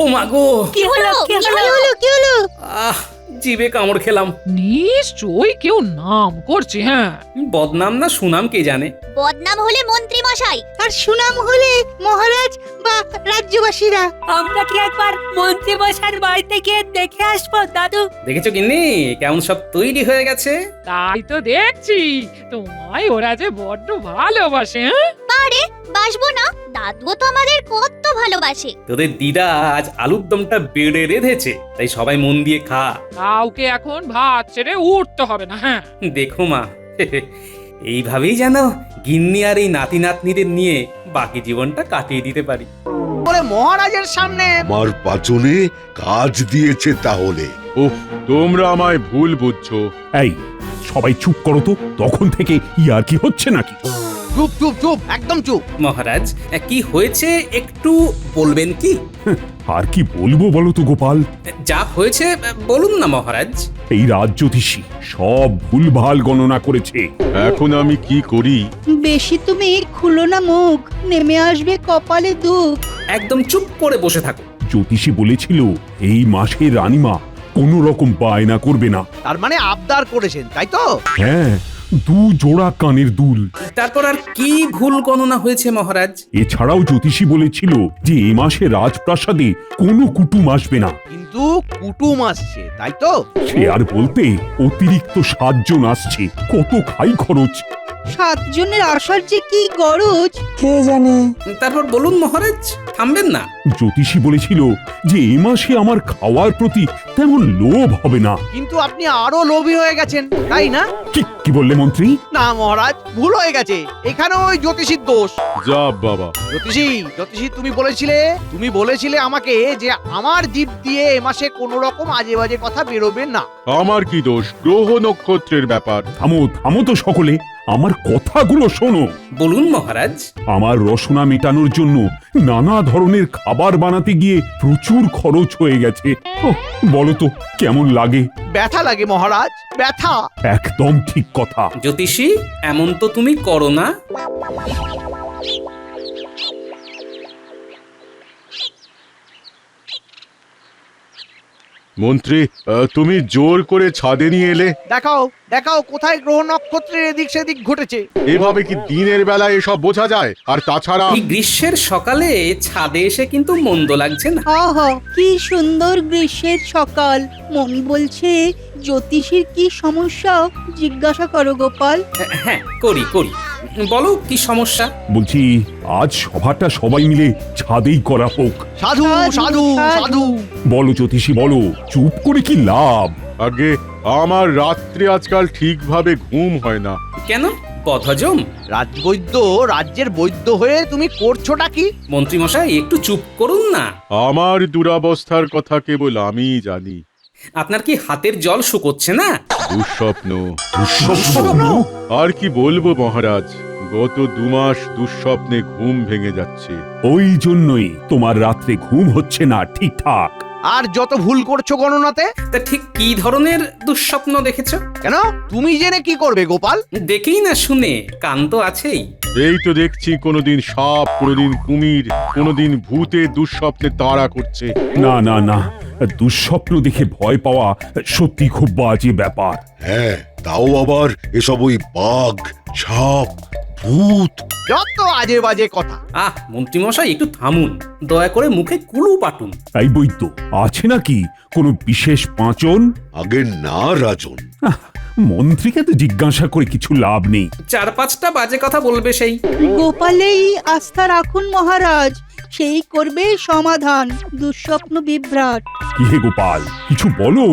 ও মা গো, কি হলো কি হলো? আহ জিভে কামড় খেলাম। নিশ্চয়ই কেউ নাম করছে। হ্যাঁ, বদনাম না সুনাম কে জানে। বদনাম হলে মন্ত্রী মশাই, আর সুনাম হলে মহারাজ বা রাজ্যবাসীরা। আমরা কি একবার মন্ত্রী মশাইয়ের বাড়িতে গিয়ে দেখে আসবো দাদু? দেখেছো গিন্নি কেমন সব তৈরি হয়ে গেছে। তাই তো দেখছি। তোমায় ওরা যে বড্ড ভালোবাসে। হ্যাঁ, আরে বাসবো না, দাদুও তো আমাদের কত ভালোবাসে। তোদের দিদা আজ আলুর দমটা বেড়ে রেঁধেছে, তাই সবাই মন দিয়ে খা। কাউকে এখন ভাত ছেড়ে উঠতে হবে না। হ্যাঁ, দেখো মা, এইভাবেই যেন গিন্নি আর এই নাতি নাতনিদের নিয়ে বাকি জীবনটা কাটিয়ে দিতে পারি। বলে মহারাজের সামনে আমার পাচনে কাজ দিয়েছে তাহলে। উফ, তোমরা আমায় ভুল বুঝছো। এই সবাই চুপ করো তো, তখন থেকে ইয়ার কি হচ্ছে নাকি? চুপ চুপ চুপ, একদম চুপ। মহারাজ কি হয়েছে একটু বলবেন কি? আর কি বলবো বলো তো গোপাল? যা হয়েছে বলুন না মহারাজ। এই রাজ্যোতিষী সব ভুলভাল গণনা করেছে। এখন আমি কি করি? বেশি তুমি খুলো না মুখ, নেমে আসবে কপালে দুঃখ। একদম চুপ করে বসে থাকো। জ্যোতিষী বলেছিল এই মাসে রানীমা কোনো রকম বায়না করবে না। তার মানে আবদার করেছেন, তাই তো? হ্যাঁ, 2 জোড়া কানের দুল। তারপর আর কি ভুল গণনা হয়েছে মহারাজ? এছাড়াও জ্যোতিষী বলেছিল যে এ মাসে রাজপ্রাসাদে কোনো কুটুম আসবে না। কিন্তু কুটুম আসছে, তাই তো? সে আর বলতে, অতিরিক্ত 7 জন আসছে। কত খাই খরচ। 7 জনের আসার যে কি গরজ। তারপর বলুন মহারাজ, থামবেন না। জ্যোতিষী বলেছিল যে এ মাসে আমার খাওয়ার প্রতি তেমন লোভ হবে না। কিন্তু আপনি আরো লোভী হয়ে গেছেন, তাই না? কি বললে মন্ত্রী? না মহারাজ, ভুল হয়ে গেছে। এখানে ওই জ্যোতিষীর দোষ। যা বাবা, জ্যোতিষী তুমি বলেছিলে আমাকে যে আমার জিভ দিয়ে এ মাসে কোনো রকম আজে বাজে কথা বেরোবে না। আমার কি দোষ? গ্রহ নক্ষত্রের ব্যাপার। থামো তো সকলে, আমার কথাগুলো শোনো। বলুন মহারাজ। আমার রসনা মেটানোর জন্য নানা ধরনের খাবার বানাতে গিয়ে প্রচুর খরচ হয়ে গেছে। বলো তো কেমন লাগে? ব্যথা লাগে মহারাজ, ব্যথা। একদম ঠিক কথা। জ্যোতিষী, এমন তো তুমি করো না। মন্ত্রী, তুমি জোর করে ছাদে নিয়ে এলে। দেখাও কোথায় গ্রহ নক্ষত্রের এদিক সেদিক ঘটেছে। এভাবে কি দিনের বেলা এসব বোঝা যায়? আর তাছাড়া এই গ্রীষ্মের সকালে ছাদে এসে কিন্তু মন্দ লাগছে না। আহা, কি সুন্দর গ্রীষ্মের সকাল। মন বলছে জ্যোতিষীর কি সমস্যা জিজ্ঞাসা করো গোপাল। হ্যাঁ, করি। বলো কি সমস্যা? বলছি আজ সভাটা সবাই মিলে ছাদেই করা হোক। সাধু সাধু সাধু। বলো জ্যোতিষী বলো, চুপ করে কি লাভ? আগে আমার রাত্রে আজকাল ঠিকভাবে ঘুম হয় না। কেন বদহজম? রাজবৈদ্য, রাজ্যের বৈদ্য হয়ে তুমি করছোটা কি? মন্ত্রী মশাই একটু চুপ করুন না। আমার দুরাবস্থার কথা কেবল আমিই জানি। আপনার কি হাতের জল শুকোচ্ছে না? দুঃস্বপ্ন। আর কি বলবো মহারাজ, গত 2 মাস দুঃস্বপ্নে ঘুম ভেঙে যাচ্ছে। ওই জন্যই তোমার রাত্রে ঘুম হচ্ছে না ঠিকঠাক। আর যত ভুল করছো গণনাতে। তা ঠিক কি ধরনের দুঃস্বপ্ন দেখেছো? কেন, তুমি জেনে কি করবে গোপাল? দেখেই না শুনে কান তো আছেই। এই তো দেখছি কোনোদিন সাপ, কোনোদিন কুমির, কোনোদিন ভূতে দুঃস্বপ্নে তাড়া করছে। না, দুঃস্বপ্ন দেখে ভয় পাওয়া সত্যি খুব বাজে ব্যাপার। হ্যাঁ, তাও আবার এসব ওই বাঘ, সাপ, ভূত। যত আজে বাজে কথা। মন্ত্রী মশাই একটু থামুন, দয়া করে মুখে কুলু পাটুন। এই বৈদ্য, আছে নাকি কোনো বিশেষ পাঁচন? আগে না রাজন। মন্ত্রীকে তো জিজ্ঞাসা করে কিছু লাভ নেই। 4-5টা বাজে কথা বলবে সেই। গোপালেই আস্থা রাখুন মহারাজ, সেই করবে সমাধান দুঃস্বপ্ন বিভ্রাট। কি হে গোপাল, কিছু বলো,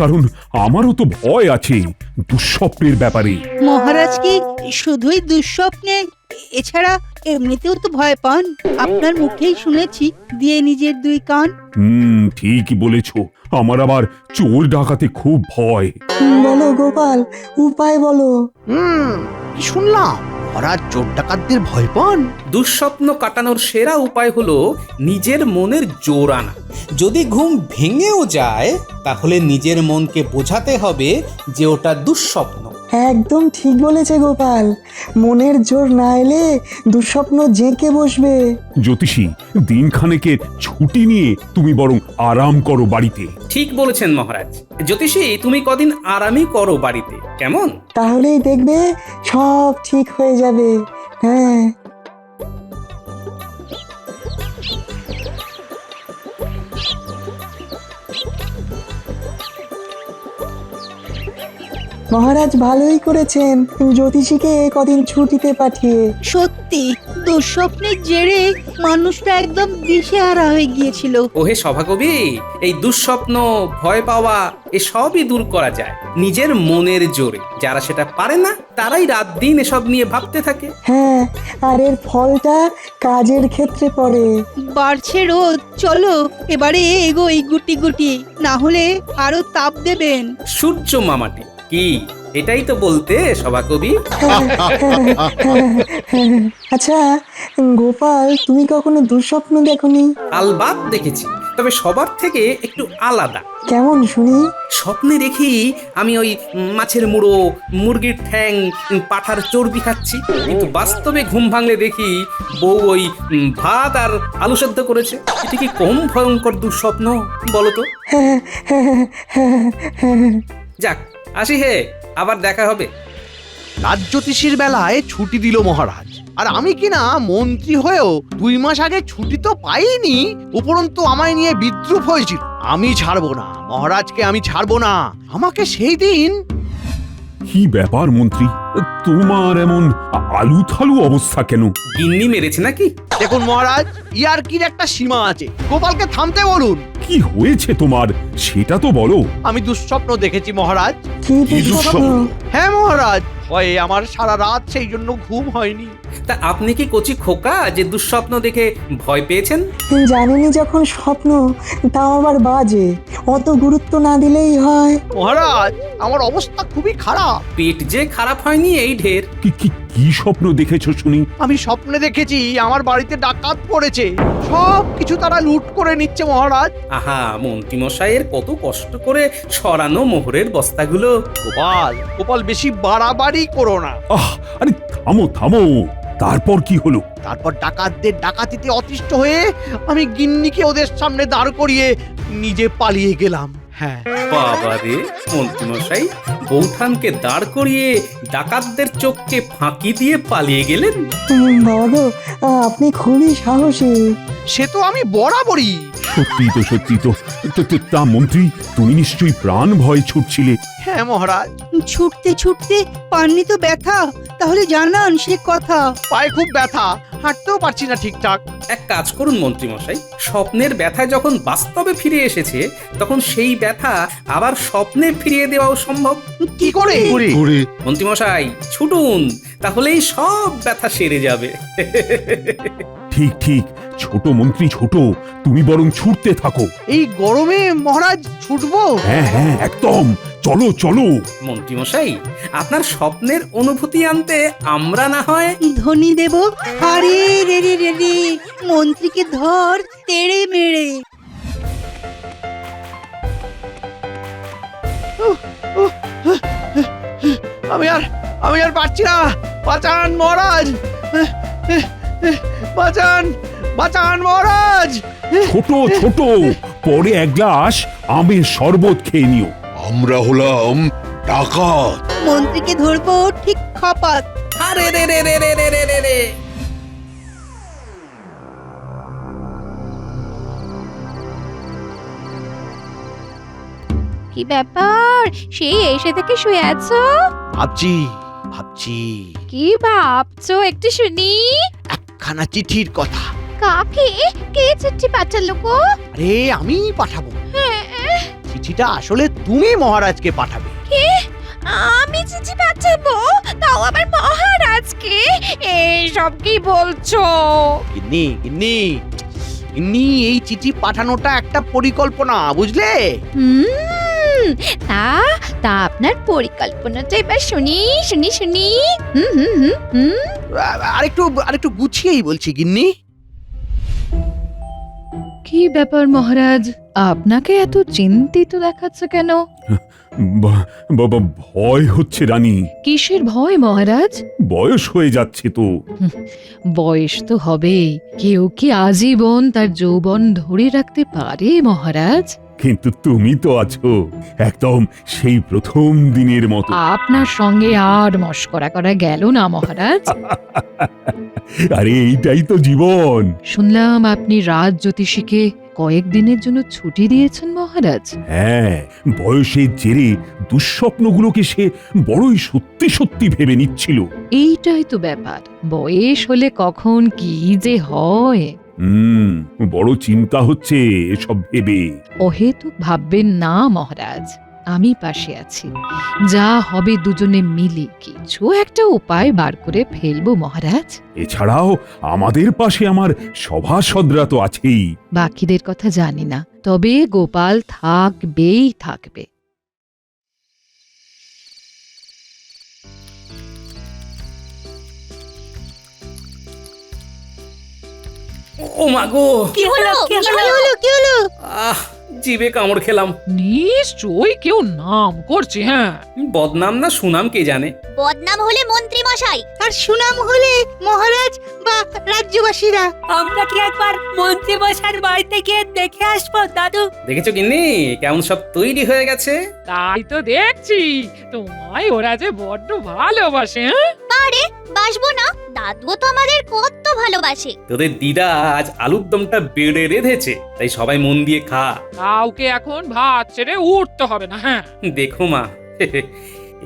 কারণ আমারও তো ভয় আছে দুঃস্বপ্নের ব্যাপারে। মহারাজ কি শুধুই দুঃস্বপ্নে, এছাড়া এমনিতেও তো ভয় পান? আপনার মুখেই শুনেছি দিয়ে নিজের 2 কান। ঠিকই বলেছো, আমার আবার চোর ডাকাতে খুব ভয়। বলো গোপাল, উপায় বলো। কি শুনলাম? মহারাজ চোর ডাকাতদের ভয় পান? দুঃস্বপ্ন কাটানোর সেরা উপায় হলো নিজের মনের জোর আনা। যদি ঘুম ভেঙেও যায় তাহলে নিজের মনকে বোঝাতে হবে যে ওটা দুঃস্বপ্ন। একদম ঠিক বলেছে গোপাল। মনের জোর না এলে দুঃস্বপ্ন জেঁকে বসবে। জ্যোতিষী, দিনখানেকের ছুটি নিয়ে তুমি বরং আরাম করো বাড়িতে। ঠিক বলেছেন মহারাজ। জ্যোতিষী, তুমি কদিন আরামই করো বাড়িতে, কেমন? তাহলেই দেখবে সব ঠিক হয়ে যাবে। হ্যাঁ, মহারাজ ভালোই করেছেন জ্যোতিষীকে কদিন ছুটিতে পাঠিয়ে। সত্যি দুঃস্বপ্নের জেরে মানুষটা একদম দিশেহারা হয়ে গিয়েছিল। ওহে সভাকবি, এই দুঃস্বপ্ন, ভয় পাওয়া এসবই দূর করা যায় নিজের মনের জোরে। যারা সেটা পারে না তারাই রাত দিন এসব নিয়ে ভাবতে থাকে। হ্যাঁ, আর এর ফলটা কাজের ক্ষেত্রে পড়ে। বাড়ছে রোদ, চলো এবারে এগোই গুটি গুটি, না হলে আরো তাপ দেবেন। সূর্য মামাটি কি, এটাই তো বলতে সভাকবি। আচ্ছা গোপাল, তুমি কখনো দুঃস্বপ্ন দেখোনি? আলবাত দেখেছি, তবে সবার থেকে একটু আলাদা। কেমন শুনি? স্বপ্নে দেখি আমি ওই মাছের মুড়ো, মুরগির ঠ্যাং, পাঠার চর্বি খাচ্ছি, কিন্তু বাস্তবে ঘুম ভাঙলে দেখি বউ ওই ভাত আর আলু সেদ্ধ করেছে। এটা কি কম ভয়ঙ্কর দুঃস্বপ্ন বলো তো? যাক, আসি হে, আবার দেখা হবে। রাজ্যতীষীর বেলায় ছুটি দিল মহারাজ, আর আমি কিনা মন্ত্রী হয়েও 2 মাস আগে ছুটি তো পাইনি, উপরন্তু আমায় নিয়ে বিদ্রুপ হয়েছিল। আমি ছাড়বো না মহারাজকে, আমি ছাড়বো না। আমাকে সেই দিন কি ব্যাপার মন্ত্রী, তোমার এমন আলু থালু অবস্থা কেন? গিন্নি মেরেছে নাকি? দেখুন মহারাজ, ইয়ার্কির একটা সীমা আছে। গোপালকে থামতে বলুন। কি হয়েছে তোমার সেটা তো বলো। আমি দুঃস্বপ্ন দেখেছি মহারাজ। কি দুঃস্বপ্ন? হ্যাঁ মহারাজ, ভয়ে আমার সারা রাত সেই জন্য ঘুম হয়নি। তা আপনি কি কচি খোকা যে দুঃস্বপ্ন দেখে ভয় পেয়েছেন? জানিনি যখন স্বপ্ন, তাও আবার বাজে, অত গুরুত্ব না দিলেই হয়। মহারাজ, আমার অবস্থা খুবই খারাপ। পেট যে খারাপ হয়নি এই ঢের। কি কি কি স্বপ্ন দেখেছো শুনি? আমি স্বপ্নে দেখেছি আমার বাড়িতে ডাকাত পড়েছে, সব কিছু তারা লুট করে নিচ্ছে মহারাজ। আহা, মন্ত্রীমশাইয়ের কত কষ্ট করে সরানো মোহরের বস্তাগুলো। গোপাল, গোপাল বেশি বাড়াবাড়ি করো না। আহ, আরে থামো থামো, তারপর কি হলো? তারপর ডাকাতদের ডাকাতিতে অতিষ্ঠ হয়ে আমি গিন্নিকে ওদের সামনে দাঁড় করিয়ে নিজে পালিয়ে গেলাম। হ্যাঁ, বাবা রে, মন্ত্রীমশাই বৌঠানকে দাঁড় করিয়ে ডাকাতদের চোখকে ফাঁকি দিয়ে পালিয়ে গেলেন? বাবা গো, আপনি খুবই সাহসী। সে তো আমি বরাবরই। সত্যি তো তা মন্ত্রী, তুমি নিশ্চয়ই প্রাণ ভয় ছুটছিলে। হ্যাঁ মহারাজ, ছুটতে ছুটতে পাননি তো ব্যথা, তাহলে জানান সে কথা। পায়ে খুব ব্যথা, হাঁটতেও পারছি না ঠিকঠাক। এক কাজ করুন মন্ত্রীমশাই, স্বপ্নের ব্যথা যখন বাস্তবে ফিরে এসেছে তখন সেই ব্যথা আবার স্বপ্নে ফিরিয়ে দেওয়াও সম্ভব। কি করে? মন্ত্রীমশাই ছুটুন, তাহলেই সব ব্যথা সেরে যাবে। ঠিক ঠিক, ছোট মন্ত্রী ছোট, তুমি বরং ছুটতে থাকো। এই গরমে মহারাজ ছুটবো? হ্যাঁ হ্যাঁ, একদম, চলো চলো। মন্ত্রীমশাই, আপনার স্বপ্নের অনুভূতি আনতে আমরা না হয় ধ্বনি দেব, আরে রে রে রে রে, মন্ত্রীকে ধর তেড়ে মেরে। আমি আর পারছি না। বাঁচান মহারাজ, বাঁচান, বাঁচান মহারাজ। ছোট ছোট, পরে এক গ্লাস আমের শরবত খেয়ে নিও। আমরা হলাম ডাকাত। মন্ত্রীকে ধরবো ঠিক খাপাত। আরে রে রে রে রে রে রে রে রে। কি ব্যাপার, সেই এসে থেকে শুয়ে আছো? ভাবছি ভাবছি কি ভাবছো একটু শুনি। একখানা চিঠির কথা। কাকে? কে চিঠি পাঠালো গো? আরে আমি পাঠাবো। হ্যাঁ, চিঠিটা আসলে তুমি মহারাজকে পাঠাবে। কে? আমি চিঠি পাঠাবো, তাও আবার মহারাজকে? এইসব কি বলছো? গিন্নি গিন্নি গিন্নি, এই চিঠি পাঠানোটা একটা পরিকল্পনা, বুঝলে? তা তা আপনার পরিকল্পনাটা এবার শুনি শুনি শুনি। হুম হুম হুম হুম। আরেকটু গুছিয়েই বলছি গিন্নি। কি ব্যাপার মহারাজ, আপনাকে এত চিন্তিত দেখাচ্ছে কেন? বাবা, ভয় হচ্ছে রানী। কিসের ভয় মহারাজ? বয়স হয়ে যাচ্ছে তো। বয়স তো হবেই, কেউ কি আজীবন তার যৌবন ধরে রাখতে পারে মহারাজ? কিন্তু তুমি তো আছো একদম সেই প্রথম দিনের মতো। আপনার সঙ্গে আর মস্করা করা গেল না মহারাজ। আরে এইটাই তো জীবন। শুনলাম আপনি রাজ জ্যোতিষীকে কয়েকদিনের জন্য ছুটি দিয়েছেন মহারাজ। হ্যাঁ, বয়সের জেরে দুঃস্বপ্নগুলোকে সে বড়ই সত্যি সত্যি ভেবে নিচ্ছিল। এইটাই তো ব্যাপার, বয়স হলে কখন কি যে হয়। বড় চিন্তা হচ্ছে এসব ভেবে। অহেতুক ভাববেন না মহারাজ, আমি পাশে আছি। যা হবে দুজনে মিলে কিছু একটা উপায় বার করে ফেলবো মহারাজ। এছাড়াও আমাদের পাশে আমার সভাসদরা তো আছেই। বাকিদের কথা জানি না, তবে গোপাল থাকবেই থাকবে। ও মা গো, কি হলো কি হলো? কি হলো? আহ, জিভে কামড় খেলাম। নিশ্চয়ই কেউ নাম করছে। হ্যাঁ, বদনাম না সুনাম কে জানে। বদনাম হলে মন্ত্রী মশাই, আর সুনাম হলে মহারাজ বা রাজ্যবাসীরা। আমরা কি একবার মন্ত্রী মশাইয়ের বাড়িতে গিয়ে দেখে আসবো দাদু? দেখেছো কিন্নি কেমন সব তৈরি হয়ে গেছে। তাই তো দেখছি, তোমায় ওরা যে বড্ড ভালোবাসে। হ্যাঁ, আরে বাসবো না, দাদুও তো আমাদের কত ভালোবাসে। তোদের দিদা আজ আলুর দমটা বেড়ে রেঁধেছে, তাই সবাই মন দিয়ে খা। কাউকে এখন ভাত ছেড়ে উঠতে হবে না। হ্যাঁ, দেখো মা,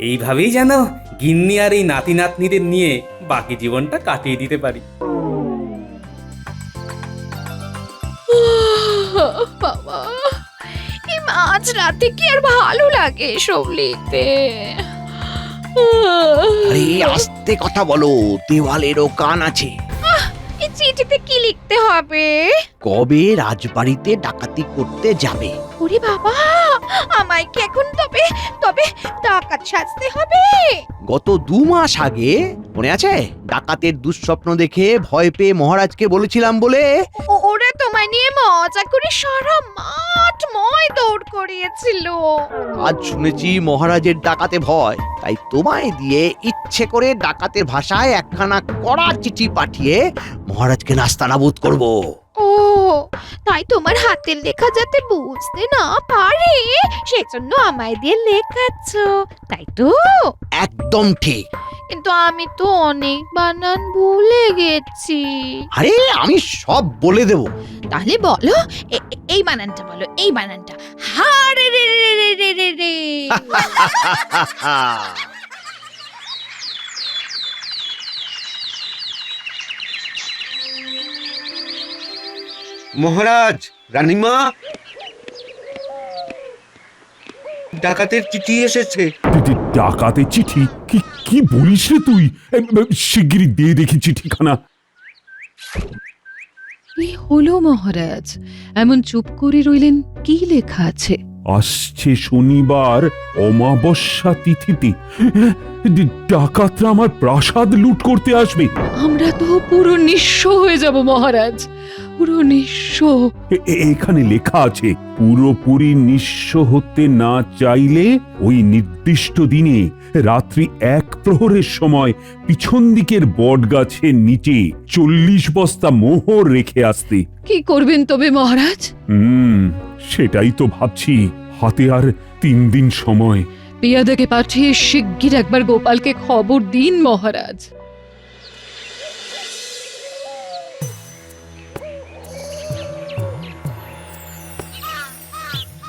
এইভাবেই যেন গিন্নি আর এই নাতি নাতনিদের নিয়ে বাকি জীবনটা কাটিয়ে দিতে পারি। বাবা, এই মাঝ রাতে কি আর ভালো লাগে এসব লিখতে? আরে আস্তে কথা বলো, দেওয়ালেরও কান আছে। এই চিঠিতে কি লিখতে হবে? কবে রাজবাড়িতে ডাকাতি করতে যাবে? ওরে বাবা, আমায় কি এখন তবে তবে ডাকাত সাজতে হবে? গত 2 মাস আগে মনে আছে, ডাকাতের দুঃস্বপ্ন দেখে ভয় পেয়ে মহারাজকে বলেছিলাম বলে ওরা তোমায় নিয়ে মজা করে সারা মাঠ ময় দৌড় করিয়েছিল। আজ শুনেছি মহারাজের ডাকাতে ভয়, তাই তোমায় দিয়ে ইচ্ছে করে ডাকাতের ভাষায় একখানা কড়া চিঠি পাঠিয়ে মহারাজকে নাস্তানাবুদ করব। ও, তাই তোমার হাতের লেখা যাতে বুঝতে না পারে সেজন্য আমায় দিয়ে লেখাচ্ছ, তাই তো? একদম ঠিক। কিন্তু আমি তো অনেক বানান ভুলে গেছি। আরে আমি সব বলে দেব। তাহলে বলো, এই বানানটা বলো, এই বানানটা। হা রে রে রে রে রে রে রে। মহারাজ, রানীমা, ডাকাতের চিঠি এসেছে। ডাকাতে চিঠি? কি কি বলিস রে তুই? শিগগিরই দিয়ে দেখি চিঠিখানা। কি হলো মহারাজ, এমন চুপ করে রইলেন? কি লেখা আছে? আসছে শনিবার অমাবস্যা তিথিতে ডাকাতরা আমার প্রাসাদ লুট করতে আসবে। আমরা তো পুরো নিঃস্ব হয়ে যাব মহারাজ, পুরো নিঃস্ব। এখানে লেখা আছে, পুরোপুরি নিঃস্ব হতে না চাইলে ওই নির্দিষ্ট দিনে রাত্রি 1 প্রহরের সময় পিছন দিকের বট গাছের নিচে 40 বস্তা মোহর রেখে আসতে। কি করবেন তবে মহারাজ? সেটাই তো ভাবছি। হাতে আর 3 দিন সময়। পেয়াদাকে পাঠিয়ে শিগগির একবার গোপালকে খবর দিন মহারাজ।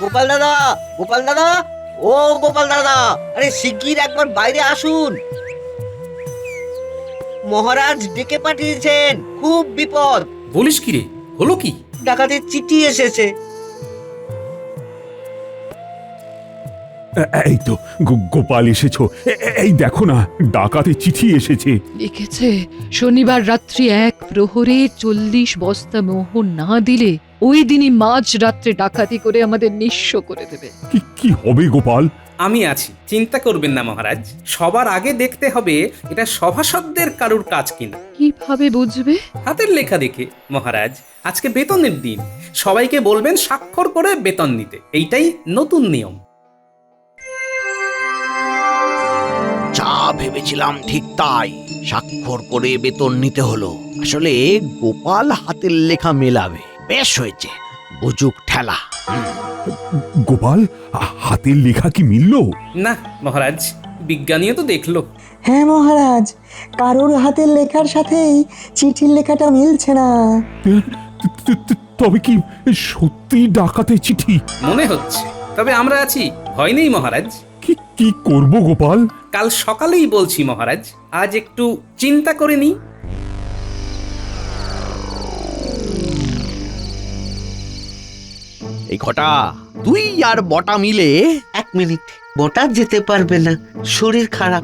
গোপাল দাদা, গোপাল দাদা, ও গোপাল দাদা, আরে শিগগির একবার বাইরে আসুন। মহারাজ ডেকে পাঠিয়েছেন, খুব বিপদ। বলিস কি রে, হলো কি? ডাকাতের চিঠি এসেছে। এই তো গোপাল এসেছো। এই দেখো না, ডাকাতে চিঠি এসেছে। লিখেছে, শনিবার রাত্রি 1 প্রহরে 40 বস্তা মোহর না দিলে ওই দিনই মাঝ রাত্রে ডাকাতি করে আমাদের নিঃস্ব করে দেবে। কি হবে গোপাল? আমি আছি, চিন্তা করবেন না মহারাজ। সবার আগে দেখতে হবে এটা সভাসদদের কারুর কাজ কিনা। কিভাবে বুঝবে? হাতের লেখা দেখে মহারাজ। আজকে বেতনের দিন, সবাইকে বলবেন স্বাক্ষর করে বেতন নিতে, এইটাই নতুন নিয়ম। যা ভেবেছিলাম ঠিক তাই, স্বাক্ষর করে বেতন নিতে হলো। আসলে গোপাল হাতের লেখা মেলাবে, বেশ হয়েছে, বুঝুক ঠেলা। গোপাল, হাতের লেখা কি মিলল? না মহারাজ, বিজ্ঞানীও তো দেখলো। হ্যাঁ মহারাজ, কারোর হাতের লেখার সাথেই চিঠির লেখাটা মিলছে না। তবে কি সত্যি ডাকাতের চিঠি? মনে হচ্ছে, তবে আমরা আছি, ভয় নেই মহারাজ। কি কি করব গোপাল? কাল সকালেই বলছি মহারাজ, আজ একটু চিন্তা করে নিই। এই ঘটা, তুই আর বটা মিলে। 1 মিনিট, বটা যেতে পারবে না, শরীর খারাপ।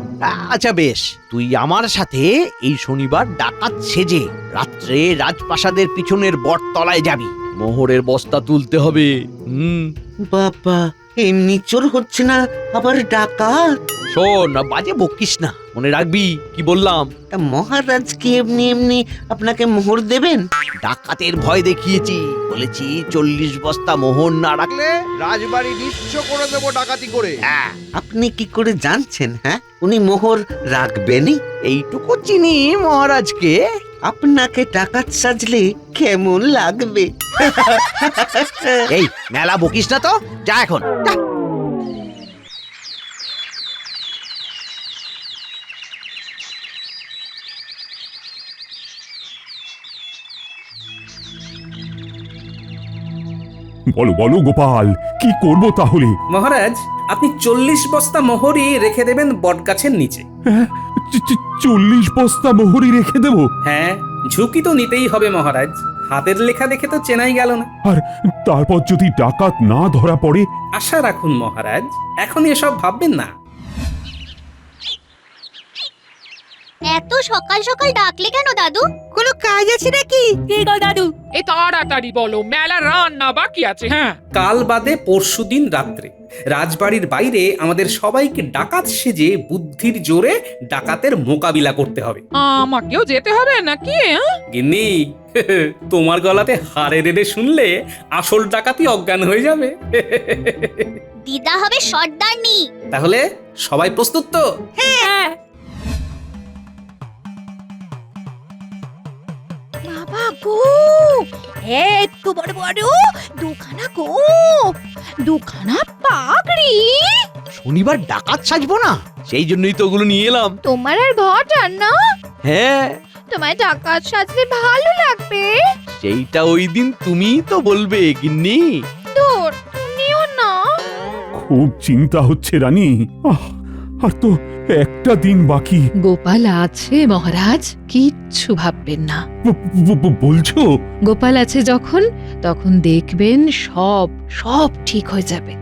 আচ্ছা বেশ, তুই আমার সাথে এই শনিবার ডাকাত সেজে রাত্রে রাজপ্রাসাদের পিছনের বটতলায় যাবি। মোহরের বস্তা তুলতে হবে। বাবা, এমনি চোর হচ্ছে না, আবার ডাকাত। শোন, বাজে বকিস না, মনে রাখবি কি বললাম। তা মহারাজ কি এমনি এমনি আপনাকে মোহর দেবেন? ডাকাতের ভয় দেখিয়েছি, বলেছি 40 বস্তা মোহর না রাখলে রাজবাড়ি নিঃস্ব করে দেবো ডাকাতি করে। হ্যাঁ, আপনি কি করে জানছেন? হ্যাঁ, উনি মোহর রাখবেনই? এইটুকু চিনি মহারাজকে। আপনাকে ডাকাত সাজলে কেমন লাগবে? এই মেলা বকিস না তো, যা এখন যা। বলো বলো গোপাল, কি করব তাহলে? মহারাজ, আপনি 40 বস্তা মোহরই রেখে দেবেন বটগাছের নিচে। 40 বস্তা মোহরই রেখে দেব? হ্যাঁ, ঝুঁকি তো নিতেই হবে মহারাজ, হাতের লেখা দেখে তো চেনাই গেল না। আর তারপর যদি ডাকাত না ধরা পড়ে? আশা রাখুন মহারাজ, এখন এসব ভাববেন না। এত সকাল সকাল ডাকলে কেন দাদু? কোনো কাজ আছে নাকি? কি গো দাদু? এই তাড়াতাড়ি বলো, মেলা রান্না বাকি আছে। হ্যাঁ, কাল বাদে পরশুদিন রাত্রে রাজবাড়ির বাইরে আমাদের সবাইকে ডাকাত সেজে বুদ্ধির জোরে ডাকাতের মোকাবিলা করতে হবে। আমাকেও যেতে হবে নাকি? গিন্নি, তোমার গলাতে হাড়ে রেড়ে শুনলে আসল ডাকাতি অজ্ঞান হয়ে যাবে। দিদা হবে সর্দারনি। তাহলে সবাই প্রস্তুত তো? হ্যাঁ। বাবা গো, এত বড় বড় দুখানা গো, দুখানা পাগড়ি। শনিবার ডাকাত সাজবো না, সেই জন্যই তো ওগুলো নিয়ে এলাম। তোমার আর ঘটার না? হ্যাঁ, তোমার ডাকাত সাজলে ভালো লাগবে। সেইটা ওই দিন তুমিই তো বলবে গিন্নি। দূর, নিও না। খুব চিন্তা হচ্ছে রানী। আর তো একটা দিন বাকি। গোপাল আছে মহারাজ, কিচ্ছু ভাববেন না। বলছো? গোপাল আছে যখন, তখন দেখবেন সব সব ঠিক হয়ে যাবে।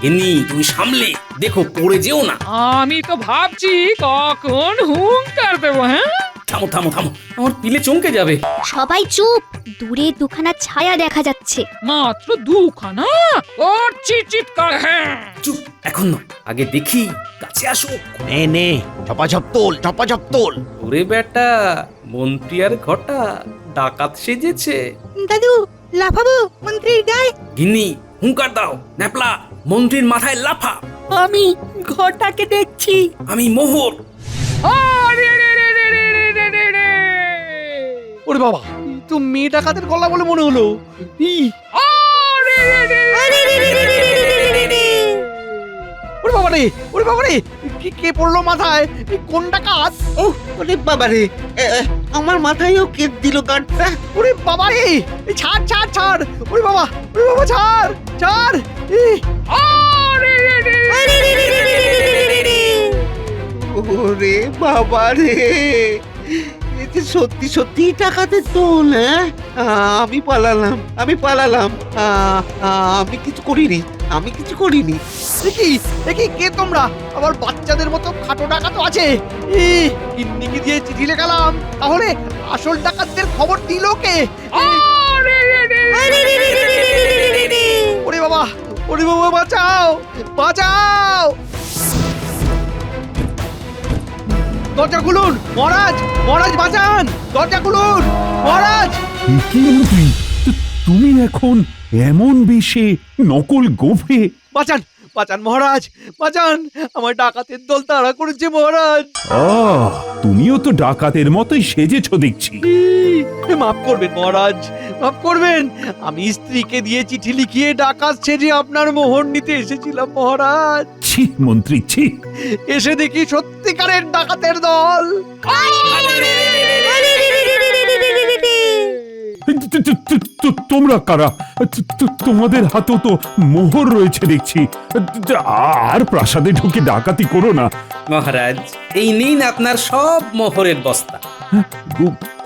গিন্নি, তুমি সামলে দেখো, পড়ে যেও না। আমি তো ভাবছি কখন হুঙ্কার দেবো। হ্যাঁ, থামো থামো থামো, আমার পিলে চমকে যাবে। সবাই চুপ, দূরে দুখানা ছায়া দেখা যাচ্ছে। মাত্র 2খানা, ওর চিৎকার। হ্যাঁ, চুপ, এখন না, আগে দেখি, কাছে আসো। নে নে, ঝপাঝপ তোল, ঝপাঝপ তোল। ওরে বেটা, মন্ত্রী আর ঘটা ডাকাত সেজেছে। দাদু, লাফাবো মন্ত্রীর গায়ে? গিন্নি, হুঙ্কার দাও। ন্যাপলা, মন্ত্রীর মাথায় লাফা। আমি ঘরটাকে দেখছি। আমি মোহর। ওরে বাবা, তো মেয়ে ডাকাতের গলা বলে মনে হলো। ওরে বাবা রে, ওরে বাবা রে, কে পড়লো মাথায়? কোন ডাকাত? ও, ওরে বাবা রে, আমার মাথায়ও কেট দিল কাঠটা। ওরে বাবা রে, ছাড় ছাড় ছাড়। ওরে বাবা, ছাড় ছাড়। ওরে বাবা রে, এতে সত্যি সত্যি ডাকাতের দল। হ্যাঁ, আমি পালালাম, আমি পালালাম। আমি কিছু করিনি, আমি কিছু করিনি। দেখি দেখি, কে তোমরা? আবার বাচ্চাদের মতো খাটো ডাকাত আছে। গিন্নিকে দিয়ে চিঠি লেখালাম, তাহলে আসল ডাকাতদের খবর দিল কে? ওরে বাবা, ওরে বাবা, বাঁচাও, বাঁচাও! দরজা খুলুন মহারাজ, মহারাজ বাঁচান, দরজা খুলুন মহারাজ! এ কি মন্ত্রী, তুমি এখন এমন বেশে নকল গোফে? বাঁচান, বাঁচান মহারাজ, বাঁচান! আমার ডাকাতের দল তাড়া করেছে মহারাজ। তুমিও তো ডাকাতের মতোই সেজেছো দেখছি। মাফ করবেন মহারাজ, মাফ করবেন। আমি স্ত্রীকে দিয়ে চিঠি লিখিয়ে ডাকাত সেজে আপনার মোহর নিতে এসেছিলাম মহারাজ। ছি মন্ত্রী, ছি! এসে দেখি সত্যিকারের ডাকাতের দল। তোমরা কারা? তোমাদের হাতেও তো মোহর রয়েছে দেখছি। আর প্রাসাদে ঢুকে ডাকাতি করো না। মহারাজ, এই নিন আপনার সব মোহরের বস্তা।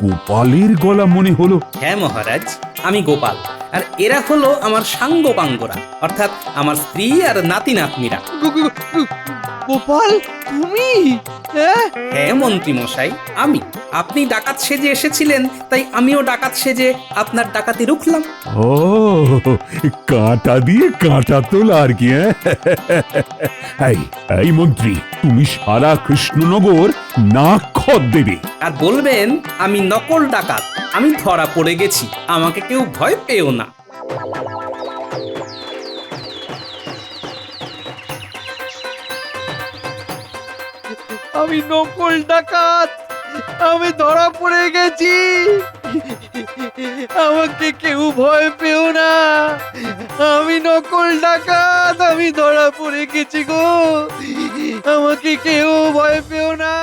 গোপালের গলা মনে হলো। হ্যাঁ মহারাজ, আমি গোপাল, আর এরা হলো আমার সাঙ্গ পাঙ্গরা, অর্থাৎ আমার স্ত্রী আর নাতি নাতনিরা। গোপাল, তুমি? হ্যাঁ মন্ত্রী মশাই, আমি। আপনি ডাকাত সেজে এসেছিলেন, তাই আমিও ডাকাত সেজে আপনার ডাকাতি রুখলাম। ও, কাঁটা দিয়ে কাঁটা তোলা আর কি? এই মন্ত্রী, তুমি সারা কৃষ্ণনগর নাক খত দেবে। আর বলবেন আমি নকল ডাকাত, আমি ধরা পড়ে গেছি, আমাকে কেউ ভয় পেও না। আমি নকল ডাকাত, আমি ধরা পড়ে গেছি, আমাকে কেউ ভয় পেও না। আমি নকল ডাকাত, আমি ধরা পড়ে গেছি গো, আমাকে কেউ ভয় পেও না।